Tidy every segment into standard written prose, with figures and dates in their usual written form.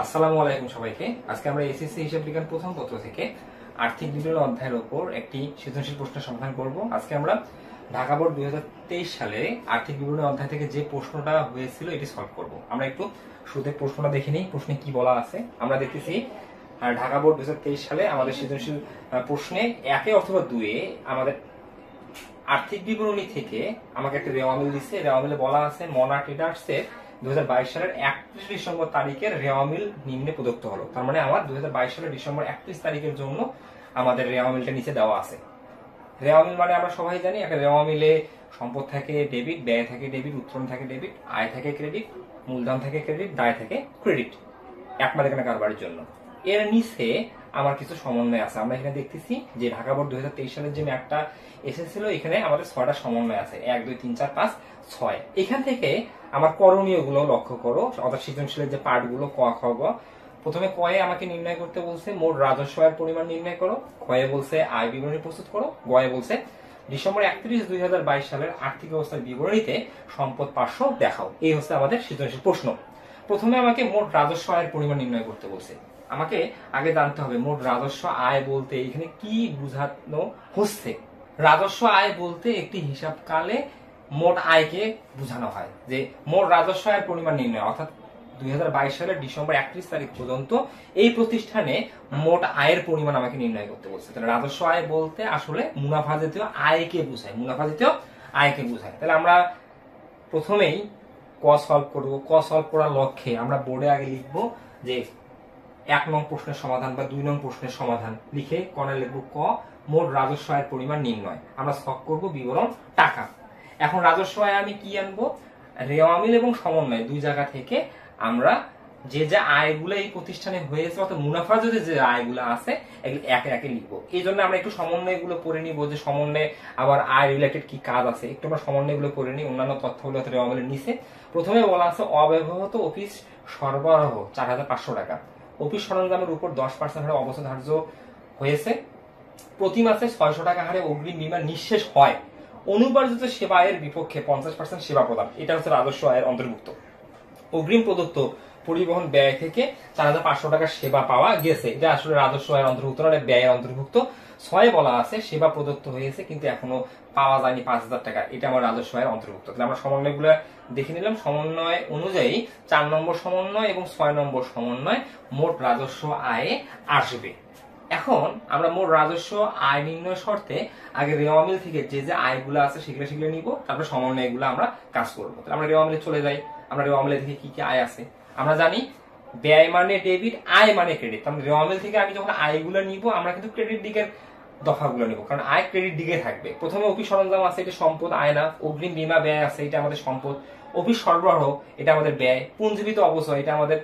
আসসালামু আলাইকুম সবাইকে। আজকে আমরা এসএসসি হিসাব বিজ্ঞান প্রথম পত্র থেকে আর্থিক বিবরণ অধ্যায়ের উপর একটি সৃজনশীল প্রশ্নের সমাধান করব। আজকে আমরা ঢাকা বোর্ড 2023 সালে আর্থিক বিবরণ অধ্যায় থেকে যে প্রশ্নটা হয়েছিল এটি সলভ করব। আমরা একটু শুরুতে প্রশ্নটা দেখে নিই, প্রশ্নে কি বলা আছে। আমরা দেখতেছি ঢাকা বোর্ড 2023 সালে আমাদের সৃজনশীল প্রশ্নে 1 অথবা 2 আমাদের আর্থিক বিবরণী থেকে আমাকে একটা রেওয়া মিল দিচ্ছে। রেওয়া মিলে বলা আছে মনা ট্রেডার্সের 2022 সালের 31 ডিসেম্বর তারিখের রেওয়া মিল নিম্নে প্রদত্ত হলো। তার মানে আমার 2022 সালের ডিসেম্বর 31 তারিখের জন্য আমাদের রেওয়া মিলটা নিচে দেওয়া আছে। রেওয়া মিল মানে আমরা সবাই জানি একটা রেওয়া মিলে সম্পদ থাকে ডেবিট, ব্যয় থাকে ডেবিট, উত্তোলন থাকে ডেবিট, আয় থাকে ক্রেডিট, মূলধন থাকে ক্রেডিট, দায় থাকে ক্রেডিট, এক মালিকানা কারবারের জন্য। এর নিচে আমার কিছু সমন্বয় আছে। আমরা এখানে দেখতেছি যে ঢাকা বোর্ড 2023 সালের যে ম্যাপটা এসেছিল, এখানে আমাদের 6টা সমন্বয় আছে, 1 2 3 4 5 6। এখান থেকে আমার করণীয় গুলো লক্ষ্য করো, অর্থাৎ সৃজনশীলের যে পার্ট গুলো ক খ গ। প্রথমে কয়ে আমাকে নির্ণয় করতে বলছে মোট রাজস্ব আয়ের পরিমাণ নির্ণয় করো, খয়ে বলছে আয় বিবরণী প্রস্তুত করো, গয়ে বলছে ডিসেম্বর 31 2022 সালের আর্থিক অবস্থার বিবরণীতে সম্পদ পার্শ্ব দেখাও। এই হচ্ছে আমাদের সৃজনশীল প্রশ্ন। প্রথমে আমাকে মোট রাজস্ব আয়ের পরিমাণ নির্ণয় করতে বলছে। আমাকে আগে জানতে হবে মোট রাজস্ব আয় বলতে এখানে কি বোঝানো হচ্ছে। রাজস্ব আয় বলতে একটি হিসাবকালে মোট আয়কে বোঝানো হয়, যে মোট রাজস্ব আয়ের পরিমাণ নির্ণয়, অর্থাৎ 2022 সালের ডিসেম্বর 31 তারিখ পর্যন্ত এই প্রতিষ্ঠানে মোট আয়ের পরিমাণ আমাকে নির্ণয় করতে বলছে। তাহলে রাজস্ব আয় বলতে আসলে মুনাফা জাতীয় আয়কে বোঝায়, মুনাফা জাতীয় আয়কে বোঝায়। তাহলে আমরা প্রথমেই ক সলভ করবো। ক সলভ করার লক্ষ্যে আমরা বোর্ডে আগে লিখবো যে 1 নং প্রশ্নের সমাধান বা 2 নং প্রশ্নের সমাধান লিখে কনে লিখবো ক মোট রাজস্ব আয়ের পরিমাণ নির্ণয়। আমরা সলভ করব বিবরণ টাকা। এখন রাজস্ব আয় আমি কি আনবো, রেওয়া মিল এবং সমন্বয় দুই জায়গা থেকে আমরা যে যে আয়গুলো এই প্রতিষ্ঠানে হয়েছে, অর্থাৎ মুনাফা যদি যে আয়গুলো আছে এগুলো একে একে লিখবো। এই জন্য আমরা একটু সমন্বয় গুলো পড়ে নিবো, যে সমন্বয়ে আবার আয় রিলেটেড কি কাজ আছে একটু আমরা সমন্বয় গুলো পড়ে নিই। অন্যান্য তথ্যগুলো রেওয়া মিলের নিচে প্রথমে বলা আছে অব্যবহৃত অফিস সরবরাহ 4500 টাকা। অফিস সরঞ্জামের উপর 10% হারে অবস্থা ধার্য হয়েছে। প্রতি মাসে 600 টাকা হারে অগ্রিম বীমা নিঃশেষ হয়। অনুপার্জিত সেবা আয়ের বিপক্ষে 50% সেবা প্রদান, এটা হচ্ছে রাজস্ব আয়ের অন্তর্ভুক্ত। অগ্রিম প্রদত্ত পরিবহন ব্যয় থেকে 4500 টাকার সেবা পাওয়া গেছে, এটা আসলে রাজস্ব আয়ের অন্তর্ভুক্ত না, ব্যয়ের অন্তর্ভুক্ত। 6 বলা আছে সেবা প্রদত্ত হয়েছে কিন্তু এখনো পাওয়া যায়নি 5000 টাকা, এটা আমার রাজস্ব আয়ের অন্তর্ভুক্ত। তাহলে আমরা সমন্বয়গুলো দেখে নিলাম। সমন্বয় অনুযায়ী 4 নম্বর সমন্বয় এবং 6 নম্বর সমন্বয় মোট রাজস্ব আয়ে আসবে। এখন আমরা মোট রাজস্ব আয় নির্ণয় শর্তে আগে রেওয়া মিল থেকে যে যে আয়গুলো আছে সেগুলো নিব, তারপরে সমন্বয়গুলো আমরা কাজ করবো। তাহলে আমরা রেওয়া মিলে চলে যাই। আমরা রেওয়া মিলে থেকে কি কি আয় আছে আমরা জানি। ব্যয় মানে ডেবিট, আয় মানে ক্রেডিট। তাহলে রেওয়া মিল থেকে আমি যখন আয়গুলো নিব আমরা কিন্তু ক্রেডিট দিকের দফাগুলো নিব, কারণ আয় ক্রেডিট দিকে থাকবে। প্রথমে অফিস সরঞ্জাম আছে, এটা সম্পদ, আয় না। অগ্রিম বীমা ব্যয় আছে, এটা আমাদের সম্পদ। অফিস সরবরাহ এটা আমাদের ব্যয়। পুঞ্জীবিত অবচয় এটা আমাদের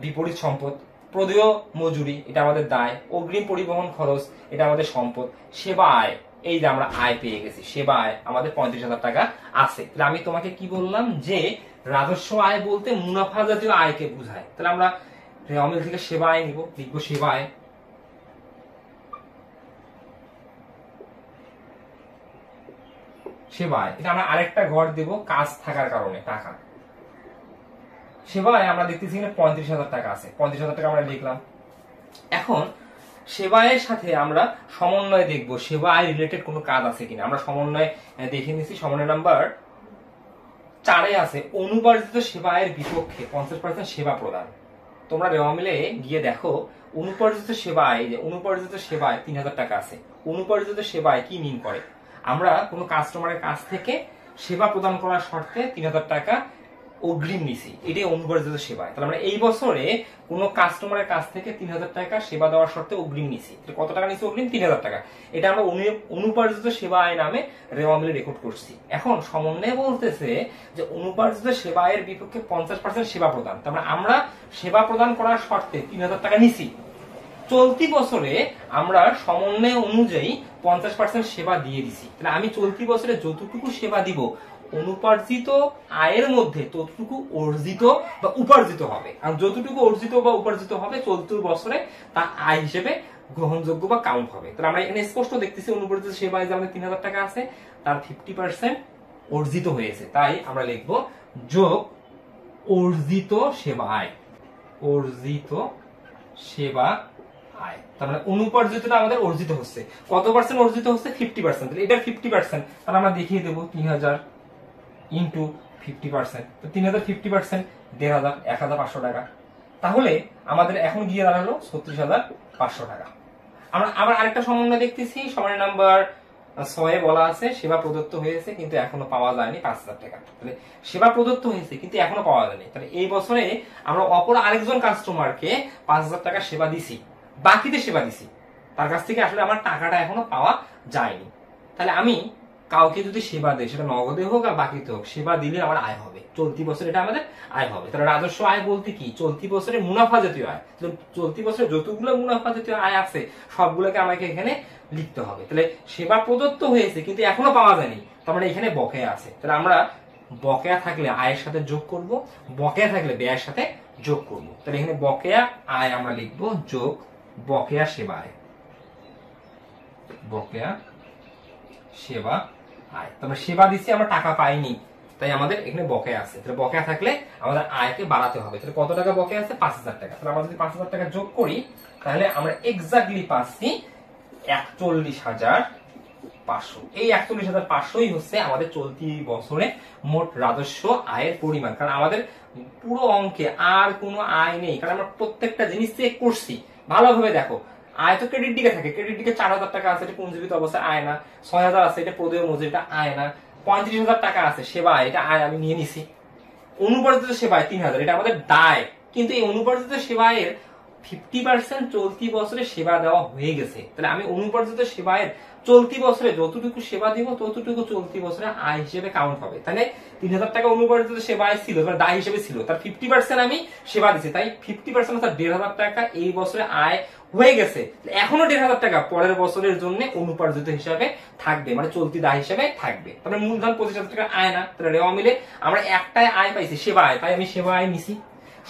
বিপরীত সম্পদ। প্রদেয় মজুরি এটা আমাদের দায়। অগ্রিম পরিবহন খরচ এটা আমাদের সম্পদ। সেবা আয়, এই যে আমরা আয় পেয়ে গেছি, সেবা আয় আমাদের 35,000 টাকা আছে। তাহলে আমি তোমাকে কি বললাম যে রাজস্ব আয় বলতে মুনাফা জাতীয় আয়কে বোঝায়। তাহলে আমরা রেওয়া মিল থেকে সেবা আয় নিব, লিখবো সেবা আয়। সেবা আয় এটা আমরা আরেকটা ঘর দেব কাজ থাকার কারণে টাকা। সেবায় আমরা দেখতেছি এখানে 35,000 টাকা আছে, 35,000 টাকা আমরা লিখলাম। এখন সেবায়ের সাথে আমরা সমন্বয় দেখব, সেবায় রিলেটেড কোনো কাজ আছে কিনা। আমরা সমন্বয় দেখে নিচ্ছি। সমন্বয় নাম্বার 4 আছে অনুপার্জিত সেবায়ের বিপক্ষে 50% সেবা প্রদান। তোমরা রেওয়া মিলে গিয়ে দেখো অনুপার্জিত সেবায়, যে অনুপার্জিত সেবায় 3000 টাকা আছে। অনুপার্জিত সেবায় কি মিন করে, আমরা কোনো কাস্টমারের কাছ থেকে সেবা প্রদান করার শর্তে 3000 টাকা অগ্রিম নিছি, এটাই অনুপার্জিত সেবায়। তাহলে আমরা এই বছরে কোনো কাস্টমারের কাছ থেকে 3000 টাকা সেবা দেওয়ার শর্তে অগ্রিম নিছি। কত টাকা নিছি অগ্রিম? 3000 টাকা। এটা আমরা অনুপার্জিত সেবা আয় নামে রেওয়া মিলে রেকর্ড করছি। এখন সমন্বয় বলতেছে যে অনুপার্জিত সেবা আয়ের বিপক্ষে 50% সেবা প্রদান। তার মানে আমরা সেবা প্রদান করার শর্তে 3000 টাকা নিছি। চলতি বছরে আমরা সমন্বয় অনুযায়ী 50% সেবা দিয়ে দিছি। তাহলে আমি চলতি বছরে যতটুকু সেবা দিব অনুপার্জিত আয়ের মধ্যে ততটুকু অর্জিত বা উপার্জিত হবে। আর যতটুকু অর্জিত বা উপার্জিত হবে চলতি বছরে তা আয় হিসেবে গ্রহণযোগ্য বা কাউন্ট হবে। তাহলে আমরা এখানে স্পষ্ট দেখতেছি অনুপার্জিত সেবায় যে আমাদের 3000 টাকা আছে তার 50% অর্জিত হয়েছে। তাই আমরা লিখবো যোগ অর্জিত সেবা আয়। অর্জিত সেবা আয়। তার মানে অনুপার্জিতটা আমাদের অর্জিত হচ্ছে, কত পার্সেন্ট অর্জিত হচ্ছে? 50%। এটার 50%, তাহলে আমরা দেখিয়ে দেবো 3000 ইন্টু 50%, তো 3000 50%, 1500, 1500 টাকা। তাহলে আমাদের এখন গিয়ে দাঁড়ালো 36500 টাকা। আমরা আবার আরেকটা সমন্বয় দেখতেছি, সমন্বয় নাম্বার 6 বলা আছে সেবা প্রদত্ত হয়েছে কিন্তু এখনো পাওয়া যায়নি 5000 টাকা। তাহলে সেবা প্রদত্ত হয়েছে কিন্তু এখনো পাওয়া যায়নি, তাহলে এই বছরে আমরা অপর আরেকজন কাস্টমারকে 5000 টাকা সেবা দিছি, বাকিতে সেবা দিছি, তার কাছ থেকে আসলে আমার টাকাটা এখনো পাওয়া যায়নি। তাহলে আমি কাউকে যদি সেবা দেয়, সেটা নগদে হোক আর বাকিতে হোক, সেবা দিলে আমার আয় হবে, চলতি বছর এটা আমাদের আয় হবে। তাহলে রাজস্ব আয় বলতে কি? চলতি বছরে মুনাফা জাতীয় আয়। চলতি বছরে যতগুলো মুনাফা জাতীয় আয় আছে সবগুলোকে আমাকে এখানে লিখতে হবে। তাহলে সেবা প্রদত্ত হয়েছে কিন্তু এখনো পাওয়া যায়নি, তার মানে এখানে বকেয়া আছে। তাহলে আমরা বকেয়া থাকলে আয়ের সাথে যোগ করব, বকেয়া থাকলে ব্যয়ের সাথে যোগ করব। তাহলে এখানে বকেয়া আয় আমরা লিখবো যোগ বকেয়া সেবা আয়, বকেয়া সেবা আয়। তারপরে সেবা দিচ্ছি, আমরা টাকা পাইনি, তাই আমাদের এখানে বকেয়া আছে। তাহলে বকেয়া থাকলে আমাদের আয়কে বাড়াতে হবে। তাহলে কত টাকা বকেয়া আছে? 5000 টাকা। তাহলে আমরা যদি 5000 টাকা যোগ করি তাহলে আমরা এক্স্যাক্টলি পাচ্ছি 41,500। এই 41,500ই হচ্ছে আমাদের চলতি বছরে মোট রাজস্ব আয়ের পরিমাণ। কারণ আমাদের পুরো অঙ্কে আর কোনো আয় নেই, কারণ আমরা প্রত্যেকটা জিনিস চেক করছি। ভালোভাবে দেখো, আয় তো ক্রেডিট দিকে থাকে, ক্রেডিট দিকে 4000 টাকা আছে, এটা পুঞ্জীবিত অবস্থায় আয় না। 6000 আছে, এটা প্রদেয় মজুরি, এটা আয় না। 35,000 টাকা আছে সেবা আয়, এটা আয় আমি নিয়ে নিছি। অনুপার্জিত সেবা আয় 3000, এটা আমাদের দায়। কিন্তু এই অনুপার্জিত সেবায়ের 50% চলতি বছরে সেবা দেওয়া হয়ে গেছে। তাহলে আমি অনুপার্জিত সেবায়ের চলতি বছরে যতটুকু সেবা দিব ততটুকু চলতি বছরে আয় হিসেবে কাউন্ট হবে। তাহলে 3000 টাকা অনুপার্জিত সেবা আয় ছিল, দায় হিসেবে ছিল, তার 50% আমি সেবা দিছি, তাই 50% অর্থাৎ 1500 টাকা এই বছরে আয় হয়ে গেছে। এখনো 1500 টাকা পরের বছরের জন্য অনুপার্জিত হিসাবে থাকবে, মানে চলতি দায় হিসাবে থাকবে। তাহলে মূলধন 25,000 টাকা আয় না, তাহলে রেওয়া মিলে আমরা একটাই আয় পাইছি, সেবা আয়, তাই আমি সেবা আয় নিছি।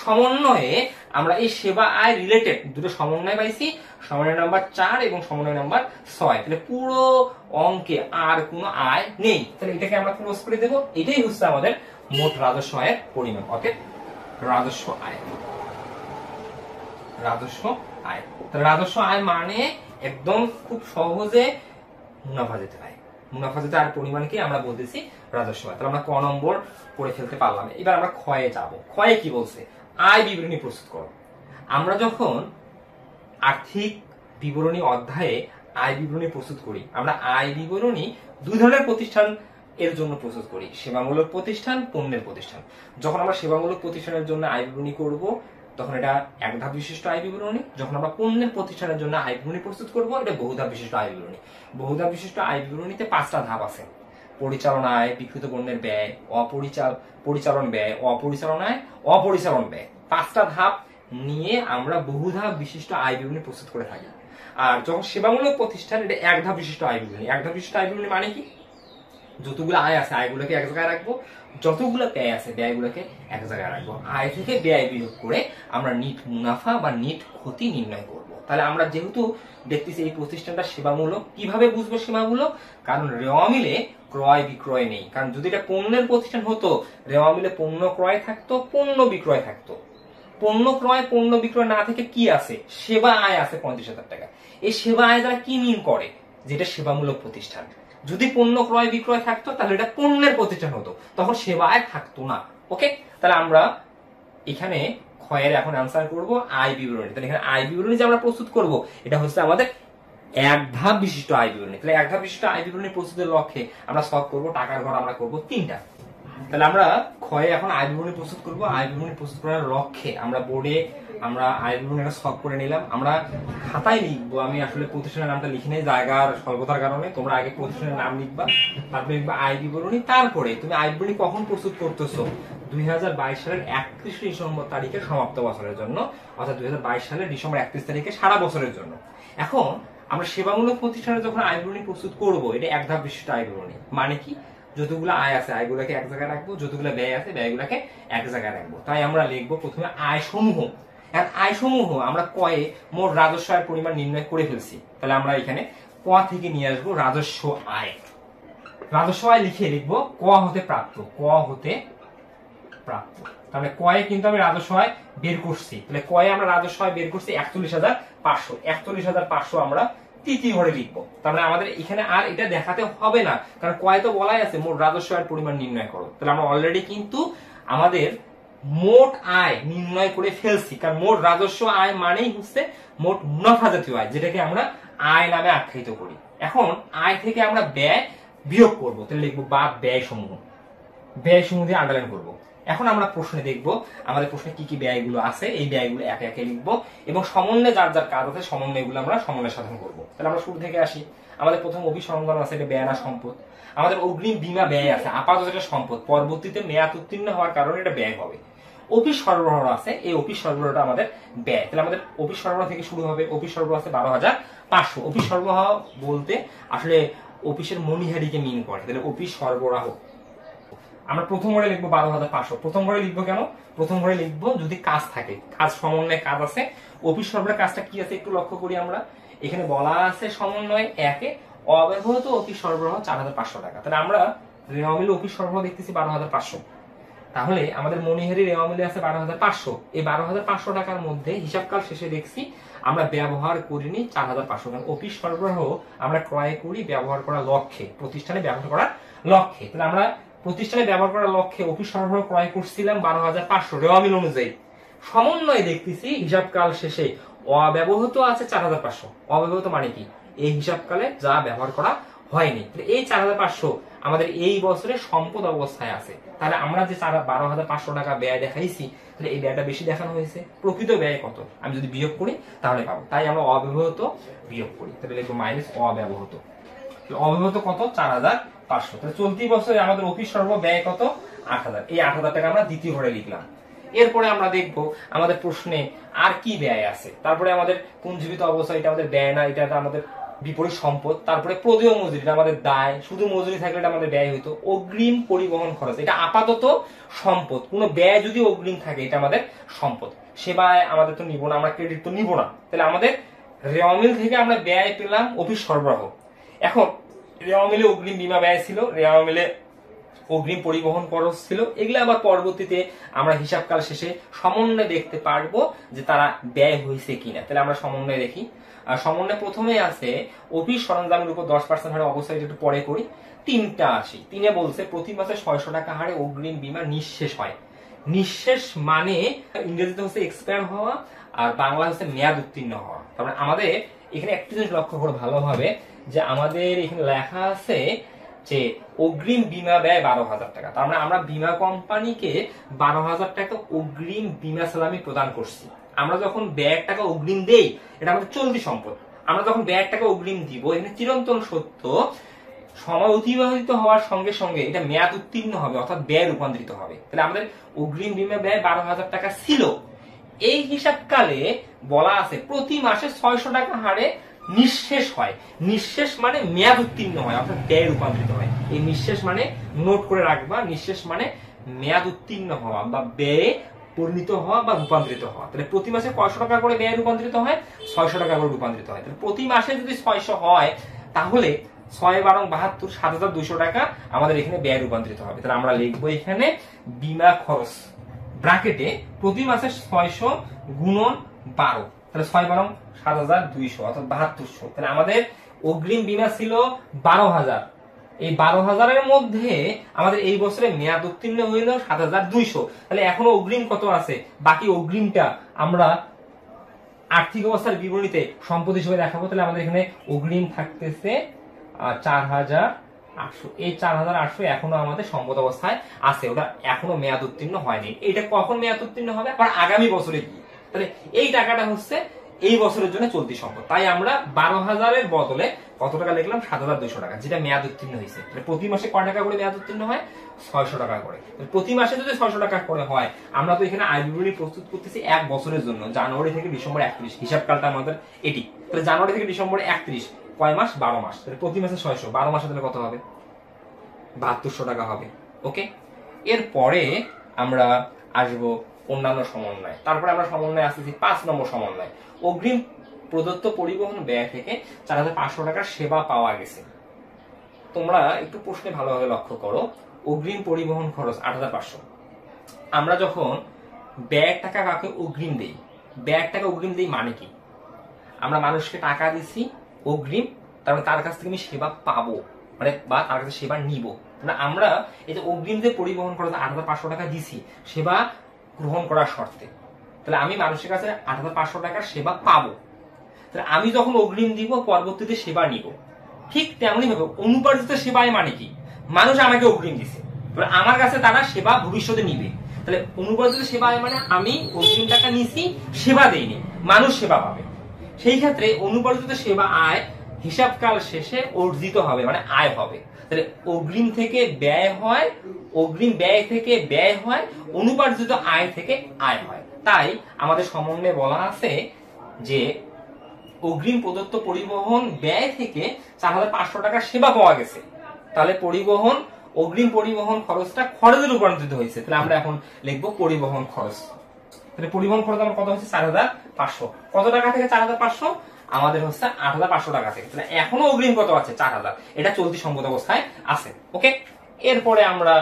সমন্বয়ে আমরা এই সেবা আয় রিলেটেড দুটো সমন্বয় পাইছি, সমন্বয় নাম্বার 4 এবং সমন্বয় নাম্বার 6। তাহলে পুরো অঙ্কে আর কোনো আয় নেই, তাহলে এটাকে আমরা ক্লোজ করে দেব। এটাই হচ্ছে আমাদের মোট রাজস্ব আয়ের পরিমাণ, অর্থাৎ রাজস্ব আয়। রাজস্ব আয়, তাহলে রাজস্ব আয় মানে একদম খুব সহজে মুনাফা যেতে আয়। মুনাফা যেতে আয়ের পরিমাণকে আমরা বলতেছি রাজস্ব আয়। তাহলে আমরা ক নম্বর পড়ে ফেলতে পারলাম। এবার আমরা ক্ষয়ে যাব। ক্ষয়ে কি বলছে? আয় বিবরণী প্রস্তুত করো। আমরা যখন আর্থিক বিবরণী অধ্যায়ে আয় বিবরণী প্রস্তুত করি, আমরা আয় বিবরণী দুই ধরনের প্রতিষ্ঠান এর জন্য প্রস্তুত করি, সেবামূলক প্রতিষ্ঠান, পণ্যের প্রতিষ্ঠান। যখন আমরা সেবামূলক প্রতিষ্ঠানের জন্য আয় বিবরণী করব তখন এটা এক ধাপ বিশিষ্ট আয় বিবরণী। যখন আমরা পণ্যের প্রতিষ্ঠানের জন্য আয় বিবরণী প্রস্তুত করব এটা বহুধাপ বিশিষ্ট আয় বিবরণী। বহুধাপ বিশিষ্ট আয় বিবরণীতে 5টা ধাপ আছে: পরিচালনা আয়, বিক্রিত পণ্যের ব্যয়, পরিচালন ব্যয়, অপরিচালন আয়, অপরিচালন ব্যয়। 5টা ধাপ নিয়ে আমরা বহুধাপ বিশিষ্ট আয় বিবরণী প্রস্তুত করে থাকি। আর যখন সেবামূলক প্রতিষ্ঠান, এটা এক ধাপ বিশিষ্ট আয় বিবরণী। এক ধাপ বিশিষ্ট আয় বিবরণী মানে কি? যতগুলো আয় আছে আয়গুলোকে এক জায়গায় রাখবো, যতগুলো ব্যয় আছে ব্যয়গুলোকে এক জায়গায় রাখবো। আয় থেকে ব্যয় বিয়োগ করে আমরা নিট মুনাফা বা নিট ক্ষতি নির্ণয় করব। তাহলে আমরা যেহেতু দেখতেছি এই প্রতিষ্ঠানটা সেবামূলক, কিভাবে বুঝবো সেবামূলক? কারণ রেওয়া মিলে ক্রয় বিক্রয় নেই। কারণ যদি এটা পণ্যের প্রতিষ্ঠান হতো, রেওয়া মিলে পণ্য ক্রয় থাকতো, পণ্য বিক্রয় থাকতো। পণ্য ক্রয় পণ্য বিক্রয় না থেকে কি আছে? সেবা আয় আছে 35,000 টাকা। এই সেবা আয় যারা কি নিন করে, যেটা সেবামূলক প্রতিষ্ঠান। যদি পণ্য ক্রয় বিক্রয় থাকতো তাহলে এটা পণ্যের প্রতিষ্ঠান হতো, তখন সেবা আয় থাকতো না। ওকে, তাহলে আমরা এখানে ক্ষয়ের এখন আনসার করব আয় বিবরণী। তাহলে এখানে আয় বিবরণী যে আমরা প্রস্তুত করব এটা হচ্ছে আমাদের এক ধাপ বিশিষ্ট আয় বিবরণী। তাহলে এক ধাপ বিশিষ্ট আয় বিবরণী প্রস্তুতের লক্ষ্যে আমরা সলভ করব, টাকার ঘর আমরা করব 3টা। তাহলে আমরা ক্ষয়ে এখন আয় বিবরণী প্রস্তুত করব। আয় বিবরণী প্রস্তুত করার লক্ষ্যে আমরা বোর্ডে আমরা আয় বিবরণীটা সলভ করে নিলাম। আমরা খাতায় লিখবো, আমি আসলে প্রতিষ্ঠানের নামটা লিখি নাই জায়গার স্বল্পতার কারণে। তোমরা আগে প্রতিষ্ঠানের নাম লিখবা, তারপরে লিখবা আয় বিবরণী। তারপরে তুমি আয় বিবরণী কখন প্রস্তুত করতেছো? 2022 সালের 31 ডিসেম্বর তারিখে সমাপ্ত বছরের জন্য, অর্থাৎ 2022 সালের ডিসেম্বর 31 তারিখে সারা বছরের জন্য। এখন আমরা সেবামূলক প্রতিষ্ঠানে যখন আয় বিবরণী প্রস্তুত করব, এটা এক ধাপ বিশিষ্ট আয় বিবরণী। মানে কি? যতগুলো আয় আছে আয়গুলোকে এক জায়গায় রাখবো, যতগুলো ব্যয় আছে ব্যয়গুলোকে এক জায়গায় রাখবো। তাই আমরা লিখবো প্রথমে আয় সমূহ। আর আয় সমূহ আমরা কয়ে মোট রাজস্ব আয়ের পরিমাণ নির্ণয় করে ফেলছি। তাহলে আমরা এখানে ক থেকে নিয়ে আসবো রাজস্ব আয়। রাজস্ব আয় লিখে লিখবো ক হতে প্রাপ্ত, ক হতে প্রাপ্য। তাহলে কয়ে কিন্তু আমি রাজস্ব আয় বের করছি, তাহলে কয়ে আমরা রাজস্ব আয় বের করছি 41,500। 41,500 আমরা তৃতীয় ঘরে লিখবো। তাহলে আমাদের এখানে আর এটা দেখাতে হবে না, কারণ কয়ে তো বলাই আছে মোট রাজস্ব আয়ের পরিমাণ নির্ণয় করো। তাহলে আমরা অলরেডি কিন্তু আমাদের মোট আয় নির্ণয় করে ফেলছি, কারণ মোট রাজস্ব আয় মানেই হচ্ছে মোট মুনাফা জাতীয় আয়, যেটাকে আমরা আয় নামে আখ্যায়িত করি। এখন আয় থেকে আমরা ব্যয় বিয়োগ করব, তাহলে লিখবো বা ব্যয় সমূহ, ব্যয় সমূহ দিয়ে আন্ডারলাইন করবো। এখন আমরা প্রশ্নে দেখব আমাদের প্রশ্নে কি কি ব্যয়গুলো আছে, এই ব্যয়গুলো একে একে লিখবো এবং সমন্বয়ে যার যার কাজ আছে সমন্বয়গুলো আমরা সমন্বয় সাধন করব। তাহলে আমরা শুরু থেকে আসি। আমাদের প্রথম অভিসরঞ্জন আছে, এটা ব্যয় না সম্পদ। আমাদের অগ্রিম বীমা ব্যয় আছে, আপাতত এটা সম্পদ, পরবর্তীতে মেয়াদ উত্তীর্ণ হওয়ার কারণে এটা ব্যয় হবে। অফিস সরবরাহ আছে, এই অফিস সরবরাহটা আমাদের ব্যয়। তাহলে আমাদের অফিস সরবরাহ থেকে শুরু হবে। অফিস সরবরাহ আছে 12,500। অফিস সরবরাহ বলতে আসলে অফিসের মনিহারিকে মিন করে, তাহলে অফিস সরবরাহ আমরা প্রথম ঘরে লিখবো 12,500। প্রথম ঘরে লিখবো কেন? প্রথম ঘরে লিখবো যদি কাজ থাকে, কাজ সমন্বয় কাজ আছে। অফিস সরবরাহ কাজটা কি আছে একটু লক্ষ্য করি আমরা। এখানে বলা আছে সমন্বয় একে অব্যবহৃত অফিস সরবরাহ 4,500 টাকা। তাহলে আমরা রেওয়া মিলে অফিস সরবরাহ দেখতেছি 12,500। তাহলে আমাদের মনিহারি রেওয়া মিলে আছে 12,500। এই 12,500 টাকার মধ্যে হিসাবকাল শেষে দেখছি আমরা ব্যবহার করিনি 4,500, কারণ অফিস সরবরাহ আমরা ক্রয় করি ব্যবহার করার লক্ষ্যে, প্রতিষ্ঠানে ব্যবহার করার লক্ষ্যে। তাহলে আমরা প্রতিষ্ঠানে ব্যবহার করার লক্ষ্যে অফিস সরবরাহ ক্রয় করছিলাম 12,500 রেওয়া মিল অনুযায়ী। সমন্বয়ে দেখতেছি হিসাবকাল শেষে অব্যবহৃত আছে 4,500। অব্যবহৃত মানে কি? এই হিসাবকালে যা ব্যবহার করা হয়নি। এই 4,500 আমাদের এই বছরে সম্পদ অবস্থায় আছে। তাহলে আমরা যে 12,500 টাকা ব্যয় দেখাইছি, তাহলে এই ব্যয়টা বেশি দেখানো হয়েছে। প্রকৃত ব্যয় কত আমি যদি বিয়োগ করি তাহলে পাবো, তাই আমরা অব্যবহৃত বিয়োগ করি। তাহলে লিখবো মাইনাস অব্যবহৃত। অব্যবহৃত কত? 4,500। তাহলে চলতি বছরে আমাদের অফিস সরবরাহ ব্যয় কত? 8,000। এই 8,000 টাকা আমরা দ্বিতীয় ঘরে লিখলাম। এরপরে আমরা দেখবো আমাদের প্রশ্নে আর কি ব্যয় আছে। তারপরে আমাদের পুঞ্জীবিত অবস্থা, এটা আমাদের ব্যয় না, এটা আমাদের বিপরীত সম্পদ। তারপরে প্রদেয় মজুরি, এটা আমাদের দায়, শুধু মজুরি থাকলে এটা আমাদের ব্যয় হইতো। অগ্রিম পরিবহন খরচ, এটা আপাতত সম্পদ, কোনো ব্যয় যদি অগ্রিম থাকে এটা আমাদের সম্পদ। সেবায় আমাদের তো নিব না, আমরা ক্রেডিট তো নিব না। তাহলে আমাদের রেওয়া মিল থেকে আমরা ব্যয় পেলাম অফিস সরবরাহ। এখন রেওয়া মিলে অগ্রিম বীমা ব্যয় ছিল, রেওয়া মিলে অগ্রিম পরিবহন খরচ ছিল। এগুলো আবার পরবর্তীতে আমরা হিসাবকাল শেষে সমন্বয় দেখতে পারবো যে তারা ব্যয় হয়েছে কিনা। তাহলে আমরা সমন্বয় দেখি। আর সমন্বয় প্রথমে আছে অফিস সরঞ্জামের উপর 10% হারে অবস্থায়, একটু পরে করি। 3টা আসি। 3-এ বলছে প্রতি মাসে 600 টাকা হারে অগ্রিম বীমা নিঃশেষ হয়। নিঃশেষ মানে ইংরেজিতে হচ্ছে এক্সপায়ার হওয়া, আর বাংলা হচ্ছে মেয়াদ উত্তীর্ণ হওয়া। তারপরে আমাদের এখানে একটা জিনিস লক্ষ্য করে ভালোভাবে, যে আমাদের এখানে লেখা আছে যে অগ্রিম বীমা ব্যয় 12,000 টাকা। তার মানে আমরা বীমা কোম্পানিকে 12,000 টাকা অগ্রিম বীমা সালামি প্রদান করছি। আমরা যখন ব্যয়ের টাকা অগ্রিম দেই, এটা আমাদের চলতি সম্পদ। আমরা যখন ব্যয়ের টাকা অগ্রিম দিব, এখানে চিরন্তন সত্য সময় অতিবাহিত হওয়ার সঙ্গে সঙ্গে এটা মেয়াদ উত্তীর্ণ হবে, অর্থাৎ ব্যয় রূপান্তরিত হবে। তাহলে আমাদের অগ্রিম বীমা ব্যয় 12,000 টাকা ছিল। এই হিসাবকালে বলা আছে প্রতি মাসে 600 টাকা হারে নিঃশেষ হয়। নিঃশেষ মানে মেয়াদ উত্তীর্ণ হয়, অর্থাৎ ব্যয় রূপান্তরিত হয়। এই নিঃশেষ মানে নোট করে রাখবা, নিঃশেষ মানে মেয়াদ উত্তীর্ণ হওয়া বা ব্যয়ে পরিণত হওয়া বা রূপান্তরিত হওয়া। তাহলে প্রতি মাসে কয়শো টাকা করে ব্যয় রূপান্তরিত হয়? 600 টাকা করে রূপান্তরিত হয়। তাহলে প্রতি মাসে যদি 600 হয়, তাহলে 6-12-72 7,200 টাকা আমাদের এখানে ব্যয় রূপান্তরিত হবে। তাহলে আমরা লিখবো এখানে বীমা খরচ ব্র্যাকেটে প্রতি মাসে 600 গুণন 12, তাহলে 6-12-7,200 অর্থাৎ 7200। তাহলে আমাদের অগ্রিম বীমা ছিল 12,000। এই 12,000-এর মধ্যে আমাদের এই বছরে মেয়াদ উত্তীর্ণ হইল 7,200। তাহলে এখনো অগ্রিম কত আছে? বাকি অগ্রিমটা আমরা আর্থিক অবস্থার বিবরণীতে সম্পদ হিসেবে দেখাবো। তাহলে আমাদের এখানে অগ্রিম থাকতেছে 4,800। এই 4,800 এখনো আমাদের সম্পদ অবস্থায় আছে, ওটা এখনো মেয়াদ উত্তীর্ণ হয়নি। এটা কখন মেয়াদ উত্তীর্ণ হবে? আবার আগামী বছরে গিয়ে। তাহলে এই টাকাটা হচ্ছে এই বছরের জন্য চলতি সম্পদ। তাই আমরা 12,000-এর বদলে কত টাকা লিখলাম? 7,200 টাকা, যেটা মেয়াদ উত্তীর্ণ হয়েছে। প্রতি মাসে কয় টাকা করে মেয়াদ উত্তীর্ণ হয়? 600 টাকা করে। প্রতি মাসে যদি 600 টাকা করে হয়, আমরা তো এখানে আয় বিবরণী প্রস্তুত করতেছি 1 বছরের জন্য, জানুয়ারি থেকে ডিসেম্বর 31। হিসাবকালটা আমাদের এটি। তাহলে জানুয়ারি থেকে ডিসেম্বর 31 কয় মাস? 12 মাস। তাহলে প্রতি মাসে 600, 12 মাসে তাহলে কত হবে? 7200 টাকা হবে। ওকে, এরপরে আমরা আসবো অন্যান্য সমন্বয়। তারপরে আমরা সমন্বয় আসতেছি 5 নম্বর সমন্বয়। অগ্রিম প্রদত্ত পরিবহন ব্যয় থেকে 4,500 টাকার সেবা পাওয়া গেছে। তোমরা একটু প্রশ্নে ভালোভাবে লক্ষ্য করো। অগ্রিম পরিবহন খরচ 8,500, আমরা যখন ব্যয়ের টাকা কাউকে অগ্রিম দেই, ব্যয়ের টাকা অগ্রিম দেই মানে কি? আমরা মানুষকে টাকা দিছি অগ্রিম, তারপরে তার কাছ থেকে আমি সেবা পাবো, মানে বা তার কাছে সেবা নিব। মানে আমরা এই যে অগ্রিম যে পরিবহন খরচ ৮৫০০ টাকা দিছি সেবা গ্রহণ করার শর্তে, তাহলে আমি মানুষের কাছে ৮৫০০ টাকার সেবা পাবো। তাহলে আমি যখন অগ্রিম দিব পরবর্তীতে সেবা নিব। ঠিক তেমনি ভাবে অনুপার্জিত সেবায় মানে কি? মানুষ আমাকে অগ্রিম দিছে, তাহলে আমার কাছে তারা সেবা ভবিষ্যতে নিবে। তাহলে অনুপার্জিত সেবায় মানে আমি অগ্রিম টাকা নিছি, সেবা দেইনি, মানুষ সেবা পাবে। সেই ক্ষেত্রে অনুপার্জিত সেবা আয় হিসাবকাল শেষে অর্জিত হবে, মানে আয় হবে। তাহলে অগ্রিম থেকে ব্যয় হয়, অগ্রিম ব্যয় থেকে ব্যয় হয়, অনুপার্জিত আয় থেকে আয় হয়। তাই আমাদের সমন্বয়ে বলা আছে যে অগ্রিম প্রদত্ত পরিবহন ব্যয় থেকে ৪৫০০ টাকা সেবা পাওয়া গেছে, তাহলে পরিবহন অগ্রিম পরিবহন খরচটা খরচে রূপান্তরিত হয়েছে। তাহলে আমরা এখন লিখবো পরিবহন খরচ। তাহলে পরিবহন খরচ আমার কত হচ্ছে? ৪৫০০। কত টাকা থেকে ৪৫০০? আমাদের হচ্ছে ৮৫০০ টাকা থেকে। তাহলে এখনো অগ্রিম কত আছে? ৪০০০। এটা চলতি সম্পদ অবস্থায় আছে। ওকে, এরপরে আমরা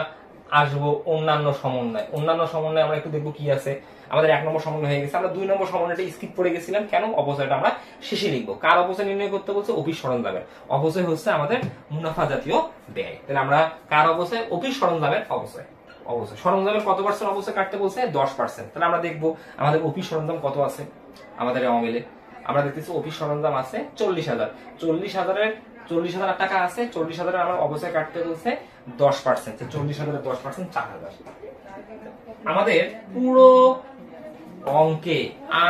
আসবো অন্যান্য সমন্বয়। অন্যান্য সমন্বয় আমরা একটু দেখবো কি আছে। আমাদের ১ নম্বর সমন্বয় হয়ে গেছে, আমরা ২ নম্বর সমন্বয়টা স্কিপ করে গেছিলাম। কেন? অপচয়টা আমরা শেষে লিখবো। কার অপচয় নির্ণয় করতে বলছে? অফিস সরঞ্জামের। অপচয় হচ্ছে আমাদের মুনাফা জাতীয় ব্যয়। তাহলে আমরা কার অপচয়? অফিস সরঞ্জামের অপচয়। অবশ্যই সরঞ্জামের কত পার্সেন্ট অবশ্যই কাটতে বলছে? 10%। তাহলে আমরা দেখবো আমাদের অফিস সরঞ্জাম কত আছে আমাদের অমিলে। আমরা দেখতেছি অফিস সরঞ্জাম আছে ৪০,০০০। ৪০,০০০ টাকা আছে, ৪০,০০০ আমার অবশ্যই কাটতে বলছে 10%। ৪০,০০০ 10% ৪০০০। আমাদের পুরো অঙ্কে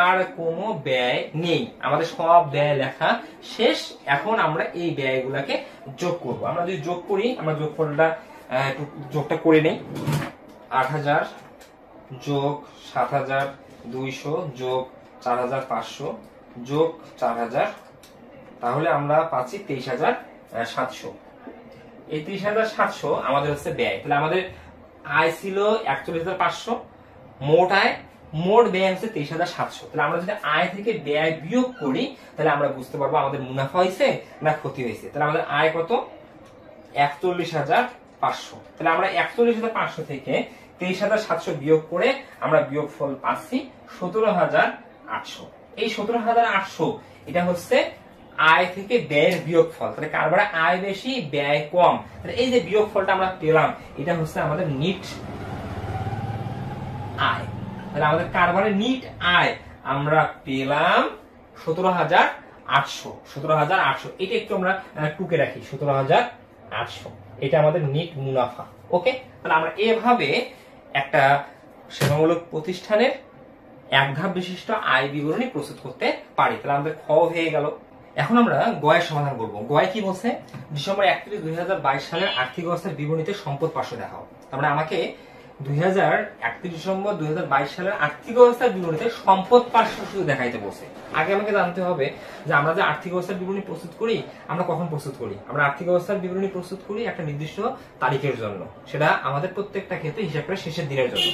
আর কোনো ব্যয় নেই, আমাদের সব ব্যয় লেখা শেষ। এখন আমরা এই ব্যয়গুলোকে যোগ করব। আমরা যদি যোগ করি, আমরা যোগফলটা একটু যোগটা করে নেই। ৮০০০ যোগ ৭২০০ যোগ ৪৫০০ যোগ ৪০০০, তাহলে আমরা পাচ্ছি ২৩৭০০। এই ৩৩৭০০ আমাদের হচ্ছে ব্যয়। তাহলে আমাদের আয় ছিল ৪১৫০০, মোট আয়, মোট ব্যয় হচ্ছে ২৩৭০০। তাহলে আমরা যদি আয় থেকে ব্যয় বিয়োগ করি তাহলে আমরা বুঝতে পারবো আমাদের মুনাফা হয়েছে না ক্ষতি হয়েছে। তাহলে আমাদের আয় কত? ৪১৫০০। তাহলে আমরা ৪১৫০০ থেকে ২৩৭০০ বিয়োগ করে আমরা বিয়োগফল পাচ্ছি ১৭৮০০। এই ১৭৮০০ এটা হচ্ছে আয় থেকে ব্যয়ের বিয়োগফল। তাহলে কারবারে আয় বেশি ব্যয় কম, তাহলে এই যে বিয়োগফলটা আমরা পেলাম এটা হচ্ছে আমাদের নিট আয়। তাহলে আমাদের কারবারের নিট আয় আমরা পেলাম ১৭৮০০। ১৭৮০০ এটা একটু আমরা টুকে রাখি, ১৭৮০০ এটা আমাদের নিট মুনাফা। ওকে, তাহলে আমরা এভাবে একটা সেবামূলক প্রতিষ্ঠানের এক ধাপ বিশিষ্ট আয় বিবরণী প্রস্তুত করতে পারি। তাহলে আমাদের খ হয়ে গেল। এখন আমরা গয়ের সমাধান করব। গয় কি বলছে? ডিসেম্বর ৩১, ২০২২ সালের আর্থিক অবস্থার বিবরণীতে সম্পদ পার্শ্ব দেখাও। তার মানে আমাকে ৩১ ডিসেম্বর ২০২২ সালের আর্থিক অবস্থার বিবরণীতে সম্পদ পার্শ্ব শুধু দেখাইতে বলছে। আগে আমাকে জানতে হবে যে আমরা যে আর্থিক অবস্থার বিবরণী প্রস্তুত করি আমরা কখন প্রস্তুত করি? আমরা আর্থিক অবস্থার বিবরণী প্রস্তুত করি একটা নির্দিষ্ট তারিখের জন্য, সেটা আমাদের প্রত্যেকটা ক্ষেত্রে হিসাব করে শেষের দিনের জন্য।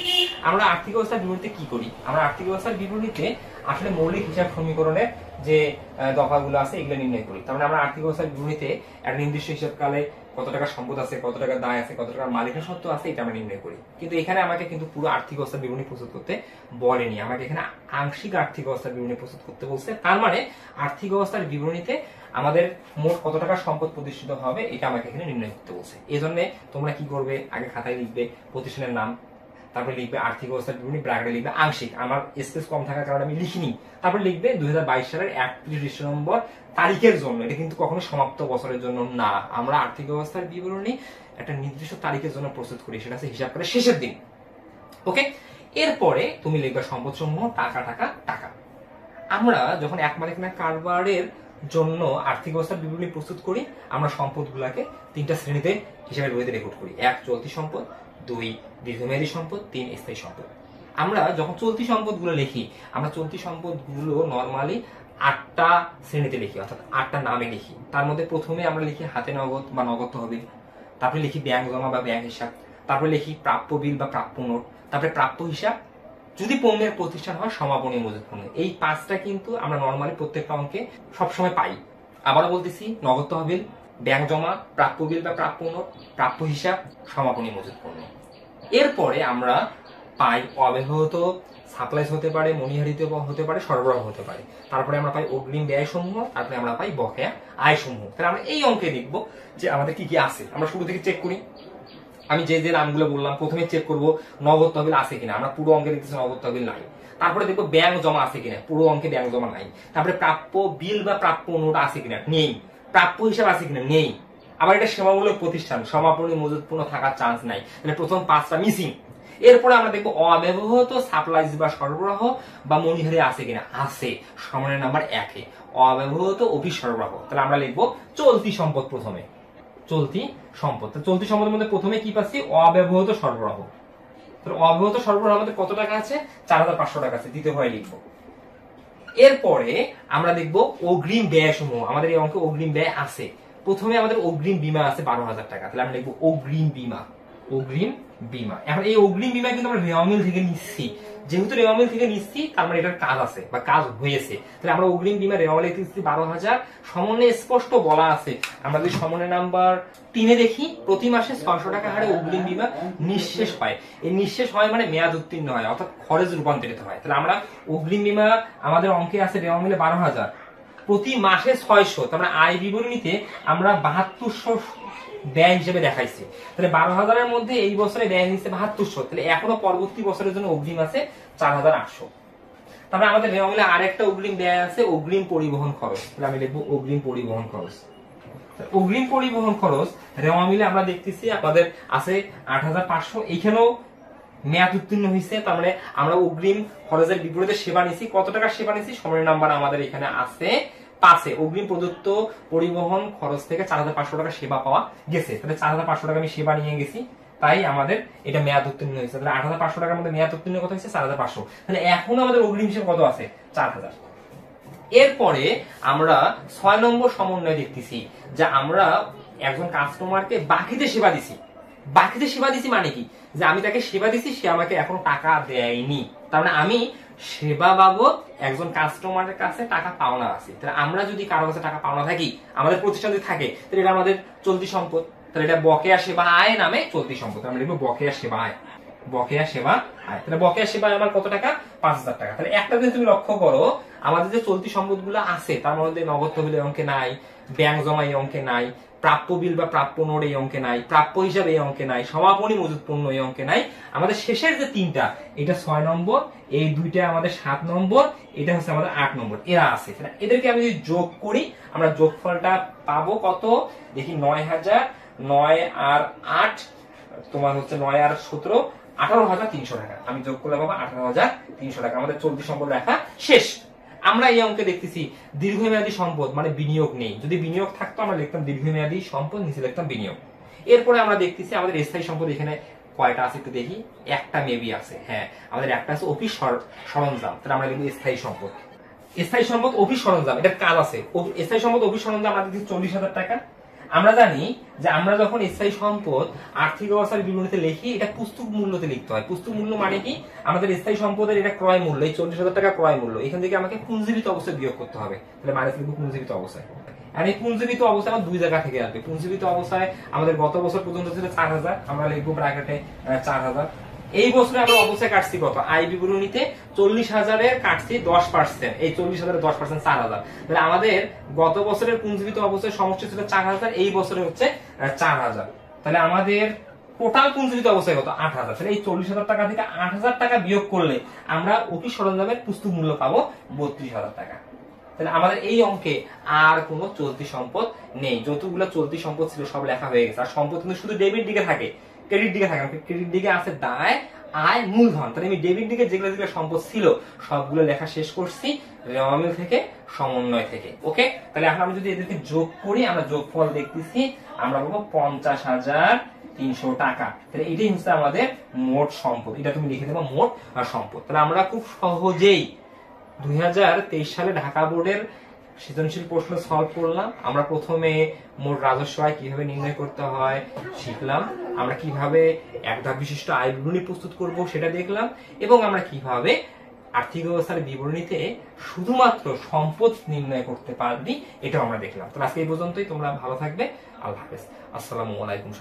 আমরা আর্থিক অবস্থার বিবরণীতে কি করি? আমরা আর্থিক অবস্থার বিবরণীতে আসলে মৌলিক হিসাব সমীকরণের যে দফাগুলো আছে এগুলো নির্ণয় করি। তার মানে আমরা আর্থিক অবস্থার বিবরণীতে একটা নির্দিষ্ট হিসাবকালে কত টাকা সম্পদ আছে, কত টাকা দায় আছে, কত টাকা মালিকানা সত্ত্ব আছে এটা আমরা নির্ণয় করি। কিন্তু এখানে আমাকে কিন্তু পুরো আর্থিক অবস্থার বিবরণী প্রস্তুত করতে বলেনি, আমাকে এখানে আংশিক আর্থিক অবস্থার বিবরণী প্রস্তুত করতে বলছে। তার মানে আর্থিক অবস্থার বিবরণীতে আমাদের মোট কত টাকা সম্পদ প্রতিষ্ঠিত হবে এটা আমাকে এখানে নির্ণয় করতে বলছে। এই জন্য তোমরা কি করবে? আগে খাতায় লিখবে প্রতিষ্ঠানের নাম, তারপরে লিখবে আর্থিক অবস্থার বিবরণী, ব্র্যাকেটে লিখবে আংশিক। আমার স্পেস কম থাকার কারণে আমি লিখিনি। তারপর লিখবে ২০২২ সালের ৩১ ডিসেম্বর তারিখের জন্য। এটা কিন্তু কখনো সমাপ্ত বছরের জন্য না, আমরা আর্থিক অবস্থার বিবরণী একটা নির্দিষ্ট তারিখের জন্য প্রস্তুত করি, সেটা হচ্ছে হিসাব করে শেষের দিন। ওকে, এরপরে তুমি লিখবে সম্পদ সমূহ টাকা টাকা টাকা। আমরা যখন এক মালিকানা কারবারের জন্য আর্থিক অবস্থার বিবরণী প্রস্তুত করি আমরা সম্পদগুলোকে তিনটা শ্রেণীতে হিসাবের বইতে রেকর্ড করি। ১ চলতি সম্পদ, ২ দীর্ঘমেয়াদী সম্পদ, ৩ স্থায়ী সম্পদ। আমরা যখন চলতি সম্পদগুলো লিখি আমরা চলতি সম্পদগুলো নরমালি ৮টা শ্রেণীতে লিখি, অর্থাৎ ৮টা নামে লিখি। তার মধ্যে প্রথমে আমরা লিখি হাতে নগদ বা নগদ তহবিল, তারপরে লিখি ব্যাংক জমা বা ব্যাংক হিসাব, তারপরে লিখি প্রাপ্য বিল বা প্রাপ্য নোট, তারপরে প্রাপ্য হিসাব, যদি পণ্যের প্রতিষ্ঠান হয় সমাপনী মজুত পণ্য। এই ৫টা কিন্তু আমরা নরমালি প্রত্যেকটা অঙ্কে সবসময় পাই। আবারও বলতেছি, নগদ তহবিল, ব্যাংক জমা, প্রাপ্য বিল বা প্রাপ্য নোট, প্রাপ্য হিসাব, সমাপনী মজুত পণ্য। এরপরে আমরা পাই অব্যাহত সাপ্লাইজ হতে পারে, মনিহারিতে হতে পারে, সরবরাহ হতে পারে। তারপরে আমরা পাই অগ্রিম ব্যয় সমূহ, তারপরে আমরা পাই বকেয়া আয় সমূহ। তাহলে আমরা এই অঙ্কে দেখব যে আমাদের কি কি আছে। আমরা শুরু থেকে চেক করি। আমি যে যে নামগুলো বললাম প্রথমে চেক করব নগদ তহবিল আছে কিনা। আমরা পুরো অঙ্কে দেখতেছি নগদ তহবিল নাই। তারপরে দেখবো ব্যাংক জমা আছে কিনা, পুরো অঙ্কে ব্যাংক জমা নাই। তারপরে প্রাপ্য বিল বা প্রাপ্য নোট আছে কিনা, নেই। প্রাপ্য হিসাব আছে কিনা, নেই। আবার এটা সেবামূলক প্রতিষ্ঠান, সমাপনী মজুতপূর্ণ থাকার চান্স নাই, তাহলে প্রথম 5টা মিসিং। এরপরে আমরা দেখবো অব্যবহৃত সাপ্লাইজ বা সরবরাহ বা মনিহারি আছে কিনা, আছে, সমানের নাম্বার 1-এ অব্যবহৃত অফিস সরবরাহ। তাহলে আমরা লিখবো চলতি সম্পদ। প্রথমে চলতি সম্পদ, চলতি সম্পদের মধ্যে প্রথমে কি পাচ্ছি, অব্যবহৃত সরবরাহ। তাহলে অব্যবহৃত সরবরাহ আমাদের কত টাকা আছে, 4500 টাকা আছে, দ্বিতীয় ঘরে লিখবো। এরপরে আমরা দেখবো অগ্রিম ব্যয় সমূহ। আমাদের এই অঙ্কে অগ্রিম ব্যয় আছে। প্রথমে আমাদের অগ্রিম বীমা আছে 12,000 টাকা, তাহলে আমরা লিখবো অগ্রিম বীমা। অগ্রিম বীমা, এখন এই অগ্রিম বীমা কিন্তু আমরা রেওয়ামিল থেকে নিচ্ছি, যেহেতু রেওয়ামিল থেকে নিচ্ছি তার মানে এটার কাজ আছে বা কাজ হয়েছে। তাহলে আমরা অগ্রিম বীমা রেওয়ামিল নিচ্ছি 12,000। সমন্বয়ে স্পষ্ট বলা আছে, আমরা যদি সমন্বয় নাম্বার 3-এ দেখি, প্রতি মাসে 600 টাকা হারে অগ্রিম বীমা নিঃশেষ হয়। এই নিঃশেষ হয় মানে মেয়াদ উত্তীর্ণ হয়, অর্থাৎ খরচ রূপান্তরিত হয়। তাহলে আমরা অগ্রিম বীমা আমাদের অঙ্কে আছে রেওয়ামিলে 12,000, প্রতি মাসে 600। তার মানে আয় বিবরণীতে আমরা 7200 ব্যয় হিসেবে দেখাইছি। তাহলে 12,000-এর মধ্যে এই বছরে ব্যয় হয়েছে 7200, তাহলে এখনো পরবর্তী বছরের জন্য অগ্রিম আছে 4,800। তারপরে আমাদের রেওয়ামিলে আরেকটা অগ্রিম ব্যয় আছে, অগ্রিম পরিবহন খরচ। তাহলে আমি লিখবো অগ্রিম পরিবহন খরচ। অগ্রিম পরিবহন খরচ রেওয়ামিলে আমরা দেখতেছি আমাদের আছে 8,500। এইখানেও মেয়াদ উত্তীর্ণ হয়েছে, তার মানে আমরা অগ্রিম খরচের বিপরীতে সেবা নিছি। কত টাকা সেবা নিছি, সময়ের নাম্বার আমাদের এখানে আছে 5-এ। অগ্রিম প্রদত্ত পরিবহন খরচ থেকে 4,500 টাকা সেবা পাওয়া গেছে। তাহলে 4,500 টাকা আমি সেবা নিয়ে গেছি, তাই আমাদের এটা মেয়াদ উত্তীর্ণ হয়েছে। তাহলে 8,500 টাকার মধ্যে মেয়াদ উত্তীর্ণ কত হয়েছে, 4,500। তাহলে এখন আমাদের অগ্রিম হিসেবে কত আছে, 4,000। এরপরে আমরা 6 নম্বর সমন্বয় দেখতেছি, যে আমরা একজন কাস্টমারকে বাকিতে সেবা দিছি। বাকিতে সেবা দিছি মানে কি, যে আমি তাকে সেবা দিছি, সে আমাকে এখনো টাকা দেয়নি, তার মানে আমি সেবা বাবদ একজন কাস্টমারের কাছে টাকা পাওনা আছে। তাহলে আমরা যদি কারো কাছে টাকা পাওনা থাকি, আমাদের প্রতিষ্ঠান যদি থাকে, তাহলে এটা আমাদের চলতি সম্পদ। তাহলে এটা বকেয়া সেবা আয় নামে চলতি সম্পদ। আমরা লিখবো বকেয়া সেবা আয়। বকেয়া সেবা আয়। তাহলে বকেয়া সেবা আমার কত টাকা, 5,000 টাকা। তাহলে একটা যদি তুমি লক্ষ্য করো, আমাদের যে চলতি সম্পদ গুলো আছে তার মধ্যে নগদ তহবিল এই অঙ্কে নাই, ব্যাংক জমা এই অঙ্কে নাই, প্রাপ্য বিল বা প্রাপ্য নোট এই অঙ্কে নাই, প্রাপ্য হিসাব এই অঙ্কে নাই, সমাপনী মজুত পণ্য এই অঙ্কে নাই। আমাদের শেষের যে 3টা, এটা 6 নম্বর, এই 2টা আমাদের 7 নম্বর, এটা হচ্ছে আমাদের 8 নম্বর, এরা আছে। এদেরকে আমি যদি যোগ করি, আমরা যোগফলটা পাবো কত দেখি, 9,000, 9 আর 8 তোমার হচ্ছে 9 আর 17, 18,300 টাকা। আমি যোগ করলে পাবো 18,300 টাকা। আমাদের চলতি সম্পদ লেখা শেষ। আমরা এই অঙ্কে দেখতেছি দীর্ঘমেয়াদী সম্পদ মানে বিনিয়োগ নেই। যদি বিনিয়োগ থাকতো আমরা লিখতাম দীর্ঘমেয়াদী সম্পদ, নিচে লিখতাম বিনিয়োগ। এরপরে আমরা দেখতেছি আমাদের স্থায়ী সম্পদ এখানে কয়টা আছে একটু দেখি, একটা মেবি আছে। হ্যাঁ, আমাদের একটা আছে অফিস সরঞ্জাম। তাহলে আমরা লিখবো স্থায়ী সম্পদ। স্থায়ী সম্পদ অফিস সরঞ্জাম, এটার কাজ আছে। স্থায়ী সম্পদ অফিস সরঞ্জাম আমরা দেখছি 40,000 টাকা। আমরা জানি যে আমরা যখন স্থায়ী সম্পদ আর্থিক অবস্থার বিবরণীতে লিখি, এটা পুস্তক মূল্যতে লিখতে হয়। পুস্তক মূল্য মানে কি, আমাদের স্থায়ী সম্পদের এটা ক্রয় মূল্য, এই 40,000 টাকা ক্রয় মূল্য। এখান থেকে আমাকে পুঞ্জীবিত অবস্থায় বিয়োগ করতে হবে। তাহলে মাইনাস লিখবো পুঞ্জীবিত অবস্থায়। আর এই পুঞ্জীবিত অবস্থায় আমার 2 জায়গা থেকে আসবে। পুঞ্জীবিত অবস্থায় আমাদের গত বছর পর্যন্ত ছিল 4,000, আমরা লিখবো ব্র্যাকেটে 4,000। এই বছরে আমরা অবস্থায় কাটছি কত, আয় বিবরণীতে 40,000-এর কাটছি 10%, এই 40,000-এর 10% 4,000। তাহলে আমাদের গত বছরের পুঞ্জীবিত অবস্থায় সমষ্টি ছিল 4,000, এই বছরে হচ্ছে 4,000। তাহলে আমাদের টোটাল পুঞ্জীবিত অবস্থায় কত, 8,000। তাহলে এই 40,000 টাকা থেকে 8,000 টাকা বিয়োগ করলে আমরা অফিস সরঞ্জামের পুস্তক মূল্য পাবো 32,000 টাকা। তাহলে আমাদের এই অঙ্কে আর কোনো চলতি সম্পদ নেই। যতগুলো চলতি সম্পদ ছিল সব লেখা হয়ে গেছে। আর সম্পদ কিন্তু শুধু ডেবিট দিকে থাকে, ক্রেডিট দিকে থাকে না। ক্রেডিট দিকে আছে দায়, আয়, মূলধন। তাহলে আমি ডেবিট দিকে যেগুলো যেগুলো সম্পদ ছিল সবগুলো লেখা শেষ করছি রেওয়ামিল থেকে, সমন্বয় থেকে। ওকে, তাহলে এখন আমি যদি এদেরকে যোগ করি, আমরা যোগফল দেখতেছি, আমরা বলবো 50,300 টাকা। তাহলে এটাই হচ্ছে আমাদের মোট সম্পদ। এটা তুমি লিখে দেবো মোট সম্পদ। তাহলে আমরা খুব সহজেই 2023 সালে ঢাকা বোর্ডের সৃজনশীল প্রশ্ন সলভ করলাম। আমরা প্রথমে মোট রাজস্ব আয় কিভাবে নির্ণয় করতে হয় শিখলাম, আমরা কিভাবে এক ধাপ বিশিষ্ট আয় বিবরণী প্রস্তুত করব সেটা দেখলাম, এবং আমরা কিভাবে আর্থিক অবস্থার বিবরণীতে শুধুমাত্র সম্পদ নির্ণয় করতে পারবি এটাও আমরা দেখলাম। তো আজকে এই পর্যন্তই। তোমরা ভালো থাকবে। আল্লাহ হাফেজ। আসসালামু আলাইকুম।